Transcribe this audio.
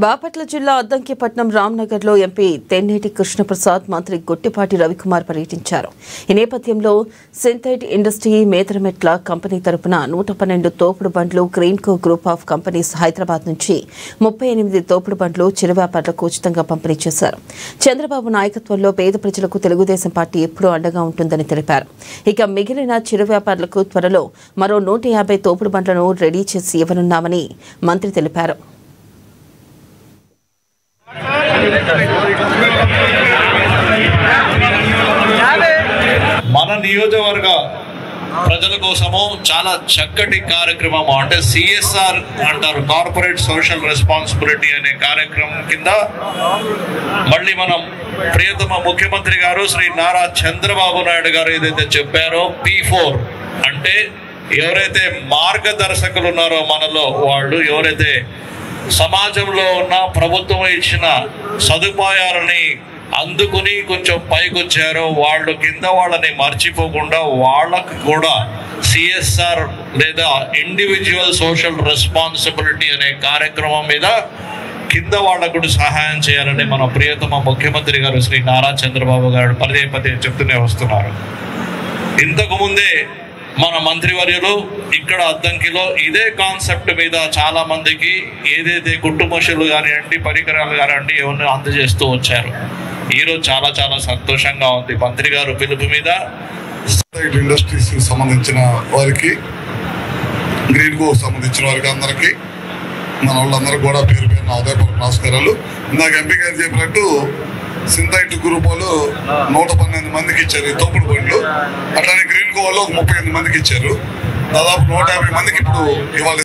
బాపట్ల జిల్లా అద్దంకిపట్నం రామ్నగర్లో ఎంపీ తెన్నేటి కృష్ణప్రసాద్, మంత్రి గొట్టిపాటి రవికుమార్ పర్యటించారు. ఈ నేపథ్యంలో సింథైట్ ఇండస్ట్రీ మేదరమెట్ల కంపెనీ తరపున 112 తోపుడు బండ్లు Greenko group of companies Hyderabad నుంచి 38 తోపుడు బండ్లు చిరు వ్యాపారులకు ఉచితంగా పంపిణీ చేశారు. చంద్రబాబు నాయకత్వంలో పేద ప్రజలకు తెలుగుదేశం పార్టీ ఎప్పుడూ అండగా ఉంటుందని తెలిపారు. ఇక మిగిలిన చిరు వ్యాపారులకు త్వరలో మరో 150 తోపుడు బండ్లను రెడీ చేసి ఇవ్వనున్నామని మంత్రి తెలిపారు. మన నియోజకవర్గ ప్రజల కోసము చాలా చక్కటి కార్యక్రమం, అంటే సిఎస్ఆర్ అంటారు, కార్పొరేట్ సోషల్ రెస్పాన్సిబిలిటీ అనే కార్యక్రమం కింద మళ్ళీ మనం ప్రియతమ ముఖ్యమంత్రి గారు శ్రీ నారా చంద్రబాబు నాయుడు గారు ఏదైతే చెప్పారో P4 అంటే ఎవరైతే మార్గదర్శకులు ఉన్నారో మనలో, వాళ్ళు ఎవరైతే సమాజంలో ఉన్న ప్రభుత్వం ఇచ్చిన సదుపాయాలని అందుకుని కొంచెం పైకొచ్చారో వాళ్ళ కింద వాళ్ళని మర్చిపోకుండా వాళ్ళకు కూడా సిఎస్ఆర్ లేదా ఇండివిజువల్ సోషల్ రెస్పాన్సిబిలిటీ అనే కార్యక్రమం మీద కింద వాళ్ళకు కూడా సహాయం చేయాలని మన ప్రియతమ ముఖ్యమంత్రి గారు శ్రీ నారా చంద్రబాబు గారు పదే చెప్తూనే వస్తున్నారు. ఇంతకు ముందే మన మంత్రివర్యులు ఇక్కడ అద్దంకిలో ఇదే కాన్సెప్ట్ మీద చాలా మందికి ఏదైతే కుటుంబశులు కానివ్వండి, పరికరాలు కానివ్వండి ఏమన్నా అందజేస్తూ వచ్చారు. ఈరోజు చాలా సంతోషంగా ఉంది. మంత్రి గారు పిలుపు మీద ఇండస్ట్రీస్ సంబంధించిన వారికి, గ్రీన్కో సంబంధించిన వారికి అందరికీ, మన వాళ్ళందరూ కూడా పేరు పేరున ఉదయపూర్వక నమస్కారాలు. ఇందాక ఎంపీ గారు చెప్పినట్టు సింథైట్ గ్రూప్ వాళ్ళు 112 మందికి ఇచ్చారు ఈ తోపుడు బండ్లు. అట్లానే గ్రీన్కో వాళ్ళు 38 మందికి ఇచ్చారు. దాదాపు 150 మందికి ఇప్పుడు ఇవాళ